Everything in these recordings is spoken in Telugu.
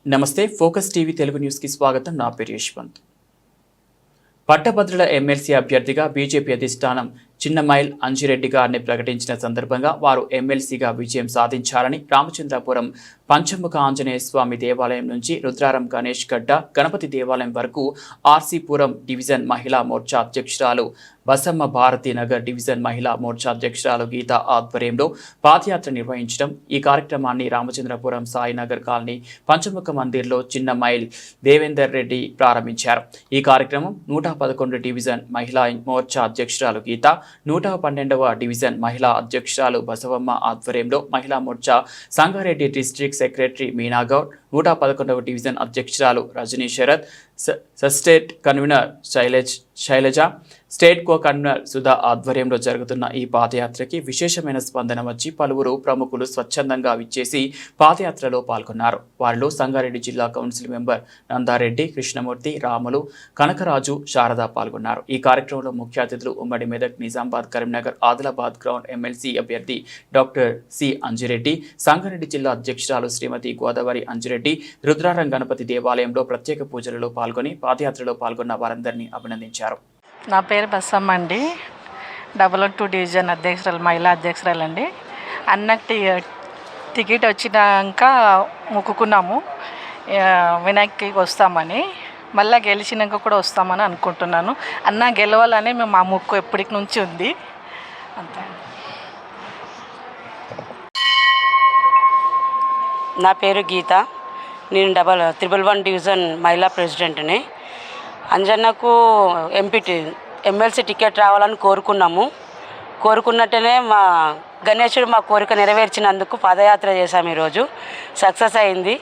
నమస్తే ఫోకస్ టీవీ తెలుగు న్యూస్ కి స్వాగతం. నా పేరు యశ్వంత్. పట్టభద్రుల ఎమ్మెల్సీ అభ్యర్థిగా బీజేపీ అధిష్టానం చిన్నమైల్ అంజిరెడ్డి గారిని ప్రకటించిన సందర్భంగా వారు ఎమ్మెల్సీగా విజయం సాధించాలని రామచంద్రపురం పంచముఖ ఆంజనేయ స్వామి దేవాలయం నుంచి రుద్రారం గణేష్ గడ్డ గణపతి దేవాలయం వరకు ఆర్సీపురం డివిజన్ మహిళా మోర్చా అధ్యక్షురాలు బసమ్మ భారతీ నగర్ డివిజన్ మహిళా మోర్చా అధ్యక్షురాలు గీత ఆధ్వర్యంలో పాదయాత్ర నిర్వహించడం. ఈ కార్యక్రమాన్ని రామచంద్రపురం సాయినగర్ కాలనీ పంచముఖ మందిర్లో చిన్నమైల్ దేవేందర్ రెడ్డి ప్రారంభించారు. ఈ కార్యక్రమం 111 డివిజన్ మహిళా మోర్చా అధ్యక్షురాలు గీత, 112వ డివిజన్ మహిళా అధ్యక్షురాలు బసవమ్మ ఆధ్వర్యంలో మహిళా మోర్చా సంగారెడ్డి డిస్ట్రిక్ట్ సెక్రటరీ మీనాగౌడ్, 111వ డివిజన్ అధ్యక్షురాలు Rajani Sharath, state convener Shailaja, state co convener Sudha ఆధ్వర్యంలో జరుగుతున్న ఈ పాదయాత్రకి విశేషమైన స్పందన వచ్చి పలువురు ప్రముఖులు స్వచ్ఛందంగా విచ్చేసి పాదయాత్రలో పాల్గొన్నారు. వారిలో సంగారెడ్డి జిల్లా కౌన్సిల్ మెంబర్ నందారెడ్డి, కృష్ణమూర్తి, రాములు, కనకరాజు, శారద పాల్గొన్నారు. ఈ కార్యక్రమంలో ముఖ్య అతిథులు ఉమ్మడి మెదక్, నిజామాబాద్, కరీంనగర్, ఆదిలాబాద్ గ్రౌండ్ ఎమ్మెల్సీ అభ్యర్థి డాక్టర్ సి అంజిరెడ్డి, సంగారెడ్డి జిల్లా అధ్యక్షురాలు శ్రీమతి గోదావరి అంజిరెడ్డి, రుద్రారం గణపతి దేవాలయంలో ప్రత్యేక పూజలలో పాల్గొని పాదయాత్రలో పాల్గొన్న వారందరినీ అభినందించారు. నా పేరు బస్సమ్మ అండి. 112 డివిజన్ అధ్యక్షురాలు, మహిళా అధ్యక్షురాలు అండి. అన్నకి టికెట్ వచ్చినాక మొక్కుకున్నాము వినాయక్కి వస్తామని, మళ్ళీ గెలిచినాక కూడా వస్తామని అనుకుంటున్నాను. అన్న గెలవాలని మేము మా మొక్కు ఎప్పటికి నుంచి ఉంది. అంతే. నా పేరు గీత. నేను 111 డివిజన్ మహిళా ప్రెసిడెంట్ని. అంజన్నకు ఎమ్మెల్సీ టికెట్ రావాలని కోరుకున్నట్టనే మా గణేశుడు మా కోరిక నెరవేర్చినందుకు పాదయాత్ర చేశాము. ఈరోజు సక్సెస్ అయింది.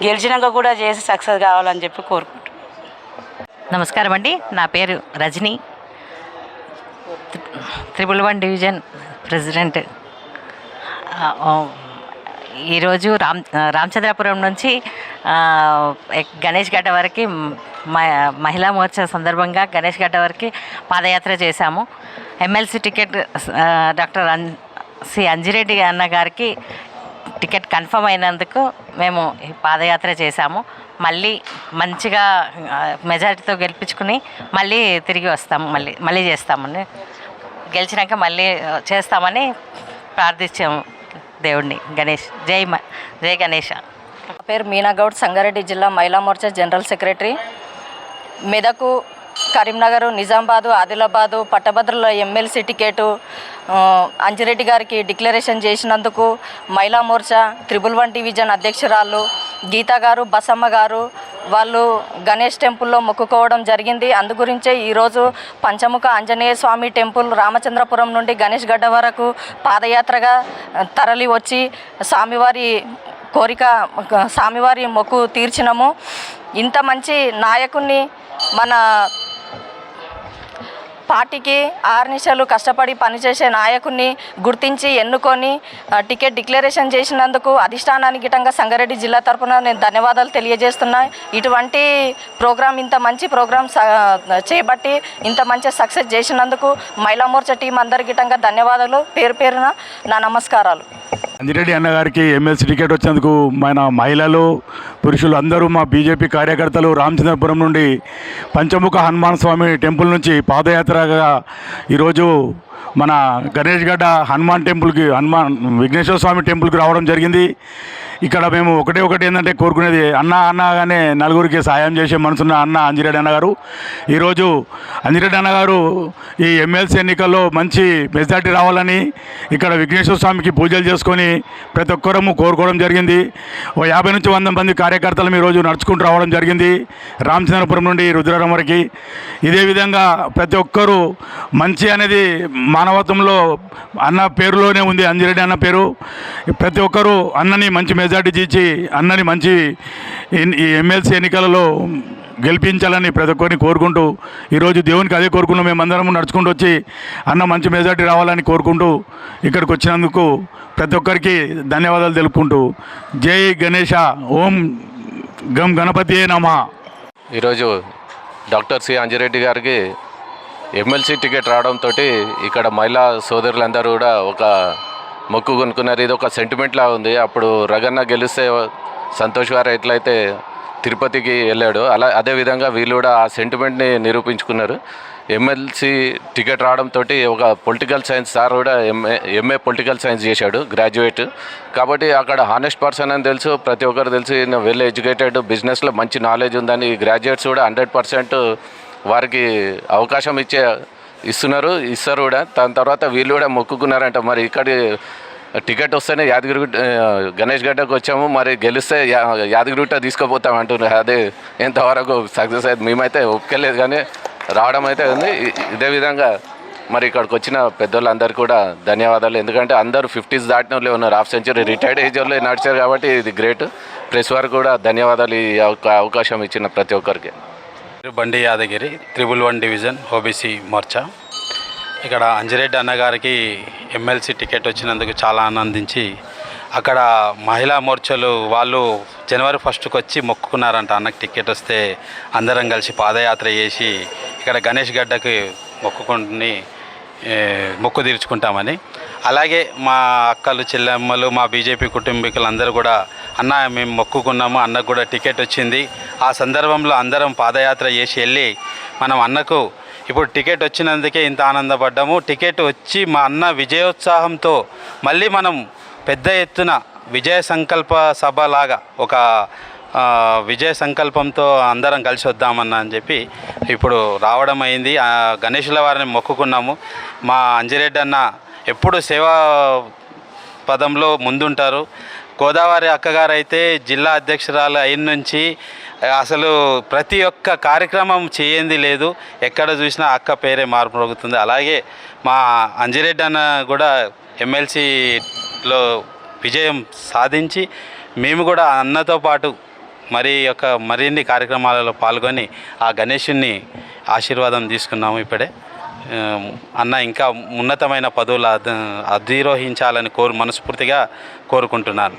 గెలిచినాక కూడా చేసి సక్సెస్ కావాలని చెప్పి కోరుకుంటున్నాం. నమస్కారం అండి. నా పేరు రజనీ, 111 డివిజన్ ప్రెసిడెంట్. ఈరోజు రామచంద్రపురం నుంచి గణేష్ గడ్డ వరకు మహిళా మోర్చా సందర్భంగా గణేష్ గడ్డ వరకు పాదయాత్ర చేశాము. MLC ticket doctor C Anjireddy అన్న గారికి టికెట్ కన్ఫర్మ్ అయినందుకు మేము పాదయాత్ర చేశాము. మళ్ళీ మంచిగా మెజారిటీతో గెలిపించుకుని మళ్ళీ తిరిగి వస్తాము, మళ్ళీ చేస్తామని, గెలిచినాక మళ్ళీ చేస్తామని ప్రార్థించాము దేవుడిని. జై గణేష. నా పేరు మీనాగౌడ్, సంగారెడ్డి జిల్లా మహిళా మోర్చా జనరల్ సెక్రటరీ. మెదకు, కరీంనగర్, నిజామాబాదు, ఆదిలాబాదు పట్టభద్రుల ఎమ్మెల్సీ టికెట్ అంజిరెడ్డి గారికి డిక్లరేషన్ చేసినందుకు మహిళా మోర్చా 111 డివిజన్ అధ్యక్షురాలు గీతా గారు, బసమ్మ గారు వాళ్ళు గణేష్ టెంపుల్లో మొక్కుకోవడం జరిగింది. అందు గురించే ఈరోజు పంచముఖ ఆంజనేయ స్వామి టెంపుల్ రామచంద్రపురం నుండి గణేష్ గడ్డ వరకు పాదయాత్రగా తరలి వచ్చి స్వామివారి మొక్కు తీర్చినము. ఇంత మంచి నాయకుడిని మన పార్టీకి ఆర్నిశలు కష్టపడి పనిచేసే నాయకుడిని గుర్తించి ఎన్నుకొని టికెట్ డిక్లరేషన్ చేసినందుకు అధిష్టానానికి గిట్టంగా సంగారెడ్డి జిల్లా తరఫున నేను ధన్యవాదాలు తెలియజేస్తున్నా. ఇటువంటి ప్రోగ్రాం, ఇంత మంచి ప్రోగ్రాం చేపట్టి ఇంత మంచి సక్సెస్ చేసినందుకు మహిళా మోర్చా టీం అందరి గిట్టంగా ధన్యవాదాలు. పేరు పేరున నా నమస్కారాలు. అంజిరెడ్డి అన్నగారికి ఎమ్మెల్సీ టికెట్ వచ్చినందుకు మన మహిళలు, పురుషులు అందరూ, మా బీజేపీ కార్యకర్తలు రామచంద్రపురం నుండి పంచముఖ హనుమాన్ స్వామి టెంపుల్ నుంచి పాదయాత్రగా ఈరోజు మన గణేష్ గడ్డ విఘ్నేశ్వర స్వామి టెంపుల్కి రావడం జరిగింది. ఇక్కడ మేము ఒకటి ఏంటంటే కోరుకునేది, అన్నగానే నలుగురికి సాయం చేసే మనసున్న అన్న అంజిరెడ్డి అన్నగారు. ఈరోజు అంజిరెడ్డి అన్నగారు ఈ ఎమ్మెల్సీ ఎన్నికల్లో మంచి మెజార్టీ రావాలని ఇక్కడ విఘ్నేశ్వర స్వామికి పూజలు చేసుకొని ప్రతి ఒక్కరము కోరుకోవడం జరిగింది. 50 నుంచి 100 మంది కార్యకర్తలు ఈరోజు నడుచుకుంటూ రావడం జరిగింది రామచంద్రపురం నుండి రుద్రారం వరకు. ఇదే విధంగా ప్రతి ఒక్కరూ మంచి అనేది మానవత్వంలో అన్న పేరులోనే ఉంది. అంజిరెడ్డి అన్న పేరు. ప్రతి ఒక్కరూ అన్నని మంచి మెజార్టీ ఇచ్చి అన్నని మంచి ఈ ఎమ్మెల్సీ ఎన్నికలలో గెలిపించాలని ప్రతి ఒక్కరిని కోరుకుంటూ ఈరోజు దేవునికి అదే కోరుకున్నాం. మేమందరం నడుచుకుంటూ వచ్చి అన్న మంచి మెజార్టీ రావాలని కోరుకుంటూ ఇక్కడికి వచ్చినందుకు ప్రతి ఒక్కరికి ధన్యవాదాలు తెలుపుకుంటూ జై గణేష, ఓం గం గణపతియే నమః. ఈరోజు డాక్టర్ సి అంజిరెడ్డి గారికి ఎమ్మెల్సీ టికెట్ రావడంతో ఇక్కడ మహిళా సోదరులందరూ కూడా ఒక మొక్కు కొనుక్కున్నారు. ఇది ఒక సెంటిమెంట్లా ఉంది. అప్పుడు రగన్న గెలిస్తే సంతోష్ గారు ఎట్లయితే తిరుపతికి వెళ్ళాడు. అదేవిధంగా వీళ్ళు కూడా ఆ సెంటిమెంట్ని నిరూపించుకున్నారు. ఎమ్మెల్సీ టికెట్ రావడంతో ఒక పొలిటికల్ సైన్స్ సార్ కూడా ఎంఏ పొలిటికల్ సైన్స్ చేశాడు, గ్రాడ్యుయేట్. కాబట్టి అక్కడ హానెస్ట్ పర్సన్ అని తెలుసు, ప్రతి ఒక్కరు తెలుసు, వెల్ ఎడ్యుకేటెడ్, బిజినెస్లో మంచి నాలెడ్జ్ ఉందని గ్రాడ్యుయేట్స్ కూడా 100% వారికి అవకాశం ఇస్తారు కూడా. దాని తర్వాత వీళ్ళు కూడా మొక్కుకున్నారంట. మరి ఇక్కడ టికెట్ వస్తేనే యాదగిరిగుట్ట గణేష్ గడ్డకు వచ్చాము, మరి గెలిస్తే యాదగిరిగుట్ట తీసుకుపోతాం అంటున్నారు. అదే ఎంతవరకు సక్సెస్ అయితే మేమైతే ఒప్పుకోలేదు, కానీ రావడం అయితే ఉంది. ఇదే విధంగా మరి ఇక్కడికి వచ్చిన పెద్దోళ్ళందరికీ కూడా ధన్యవాదాలు. ఎందుకంటే అందరూ 50s దాటిన వాళ్ళే ఉన్నారు, హాఫ్ సెంచరీ రిటైర్డ్ ఏజ్ వాళ్ళు నడిచారు. కాబట్టి ఇది గ్రేట్. ప్రెస్ వారికి కూడా ధన్యవాదాలు, ఈ అవకాశం ఇచ్చిన ప్రతి ఒక్కరికి. బండి యాదగిరి, 111 డివిజన్ ఓబీసీ మోర్చా. ఇక్కడ అంజిరెడ్డి అన్నగారికి ఎమ్మెల్సీ టికెట్ వచ్చినందుకు చాలా ఆనందించి, అక్కడ మహిళా మోర్చాలు వాళ్ళు జనవరి 1st వచ్చి మొక్కుకున్నారంట, అన్నకు టికెట్ వస్తే అందరం కలిసి పాదయాత్ర చేసి ఇక్కడ గణేష్ గడ్డకి మొక్కు తీర్చుకుంటామని. అలాగే మా అక్కలు, చెల్లెమ్మలు, మా బీజేపీ కుటుంబీకులు అందరూ కూడా అన్న మేము మొక్కుకున్నాము, అన్నకు కూడా టికెట్ వచ్చింది. ఆ సందర్భంలో అందరం పాదయాత్ర చేసి వెళ్ళి మనం అన్నకు ఇప్పుడు టికెట్ వచ్చినందుకే ఇంత ఆనందపడ్డాము. టికెట్ వచ్చి మా అన్న విజయోత్సాహంతో మళ్ళీ మనం పెద్ద ఎత్తున విజయ సంకల్ప సభలాగా ఒక విజయ సంకల్పంతో అందరం కలిసి వద్దామన్నా అని చెప్పి ఇప్పుడు రావడం అయింది. గణేషుల వారిని మొక్కుకున్నాము. మా అంజిరెడ్డి అన్న ఎప్పుడు సేవా పదంలో ముందుంటారు. గోదావరి అక్కగారు అయితే జిల్లా అధ్యక్షురాలు అయిన నుంచి అసలు ప్రతి ఒక్క కార్యక్రమం చేయంది లేదు, ఎక్కడ చూసినా అక్క పేరే మార్పురుగుతుంది. అలాగే మా అంజిరెడ్డి అన్న కూడా ఎమ్మెల్సీలో విజయం సాధించి మేము కూడా అన్నతో పాటు మరిన్ని కార్యక్రమాలలో పాల్గొని ఆ గణేషుని ఆశీర్వాదం తీసుకున్నాము. ఇప్పుడే అన్న ఇంకా ఉన్నతమైన పదవులు అధిరోహించాలని మనస్ఫూర్తిగా కోరుకుంటున్నాను.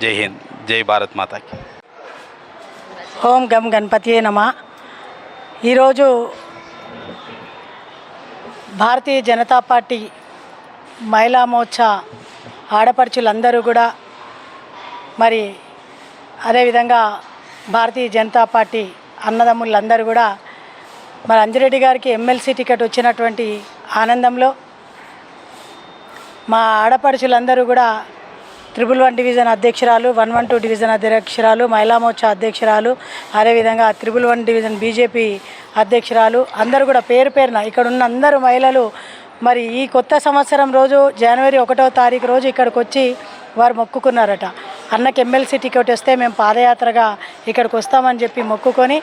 జై హింద్, జై భారత్ మాతాకి. ఓం గం గణపతియే నమః. ఈరోజు భారతీయ జనతా పార్టీ మహిళా మోర్చా ఆడపడుచులందరూ కూడా, మరి అదేవిధంగా భారతీయ జనతా పార్టీ అన్నదమ్ములందరూ కూడా మరి అంజిరెడ్డి గారికి ఎమ్మెల్సీ టికెట్ వచ్చినటువంటి ఆనందంలో మా ఆడపడుచులందరూ కూడా 111 డివిజన్ అధ్యక్షురాలు, 112 డివిజన్ అధ్యక్షురాలు, మహిళా మోర్చా అధ్యక్షురాలు, అదేవిధంగా 111 డివిజన్ బీజేపీ అధ్యక్షురాలు అందరూ కూడా పేరు పేరున ఇక్కడ ఉన్న అందరూ మహిళలు మరి ఈ కొత్త సంవత్సరం రోజు జనవరి 1వ తారీఖు రోజు ఇక్కడికి వచ్చి వారు మొక్కుకున్నారట. అన్నకి ఎమ్మెల్సీ టికెట్ వస్తే మేము పాదయాత్రగా ఇక్కడికి వస్తామని చెప్పి మొక్కుకొని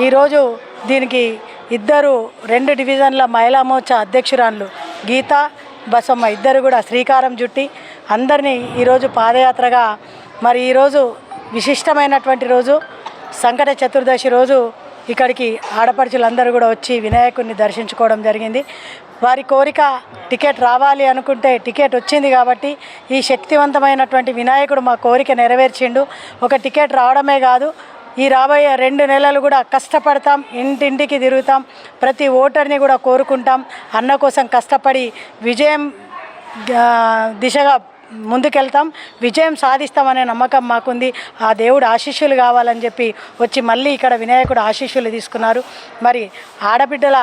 ఈరోజు దీనికి 2 డివిజన్ల మహిళా మోర్చా అధ్యక్షురాలు గీతా, బసమ్మ ఇద్దరు కూడా శ్రీకారం చుట్టి అందరినీ ఈరోజు పాదయాత్రగా మరి ఈరోజు విశిష్టమైనటువంటి రోజు సంకట చతుర్దశి రోజు ఇక్కడికి ఆడపడుచులందరూ కూడా వచ్చి వినాయకుడిని దర్శించుకోవడం జరిగింది. వారి కోరిక టికెట్ రావాలి అనుకుంటే టికెట్ వచ్చింది కాబట్టి ఈ శక్తివంతమైనటువంటి వినాయకుడు మా కోరిక నెరవేర్చిండు. ఒక టికెట్ రావడమే కాదు, ఈ రాబోయే 2 నెలలు కూడా కష్టపడతాం, ఇంటింటికి తిరుగుతాం, ప్రతి ఓటర్ని కూడా కోరుకుంటాం, అన్న కోసం కష్టపడి విజయం దిశగా ముందుకెళ్తాం, విజయం సాధిస్తామనే నమ్మకం మాకుంది. ఆ దేవుడు ఆశీస్సులు కావాలని చెప్పి వచ్చి మళ్ళీ ఇక్కడ వినాయకుడు ఆశీస్సులు తీసుకున్నారు. మరి ఆడబిడ్డల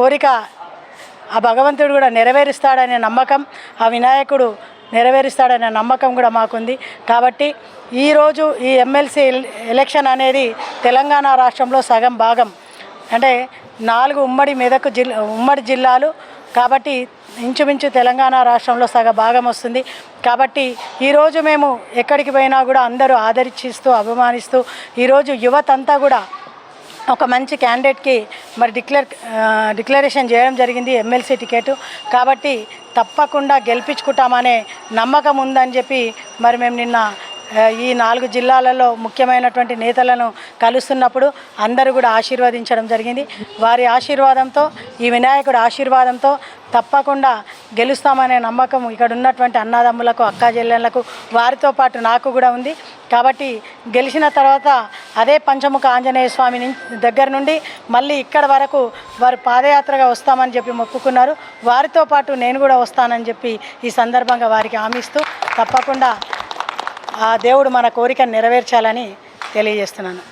కోరిక ఆ భగవంతుడు కూడా నెరవేరుస్తాడనే నమ్మకం, ఆ వినాయకుడు నెరవేరుస్తాడనే నమ్మకం కూడా మాకుంది. కాబట్టి ఈరోజు ఈ ఎమ్మెల్సీ ఎలక్షన్ అనేది తెలంగాణ రాష్ట్రంలో సగం భాగం, అంటే 4 ఉమ్మడి జిల్లాలు కాబట్టి ఇంచుమించు తెలంగాణ రాష్ట్రంలో సగ భాగం వస్తుంది. కాబట్టి ఈరోజు మేము ఎక్కడికి పోయినా కూడా అందరూ ఆదరిస్తూ అభిమానిస్తూ ఈరోజు యువత అంతా కూడా ఒక మంచి క్యాండిడేట్కి మరి డిక్లరేషన్ చేయడం జరిగింది ఎమ్మెల్సీ టికెట్. కాబట్టి తప్పకుండా గెలిపించుకుంటామనే నమ్మకం ఉందని చెప్పి మరి మేము నిన్న ఈ 4 జిల్లాలలో ముఖ్యమైనటువంటి నేతలను కలుస్తున్నప్పుడు అందరూ కూడా ఆశీర్వదించడం జరిగింది. వారి ఆశీర్వాదంతో, ఈ వినాయకుడి ఆశీర్వాదంతో తప్పకుండా గెలుస్తామనే నమ్మకం ఇక్కడ ఉన్నటువంటి అన్నదమ్ములకు, అక్కా చెల్లెళ్లకు, వారితో పాటు నాకు కూడా ఉంది. కాబట్టి గెలిచిన తర్వాత అదే పంచముఖ ఆంజనేయ స్వామి దగ్గర నుండి మళ్ళీ ఇక్కడ వరకు వారు పాదయాత్రగా వస్తామని చెప్పి మొక్కుకున్నారు. వారితో పాటు నేను కూడా వస్తానని చెప్పి ఈ సందర్భంగా వారికి హామీస్తూ తప్పకుండా ఆ దేవుడు మన కోరికను నెరవేర్చాలని తెలియజేస్తున్నాను.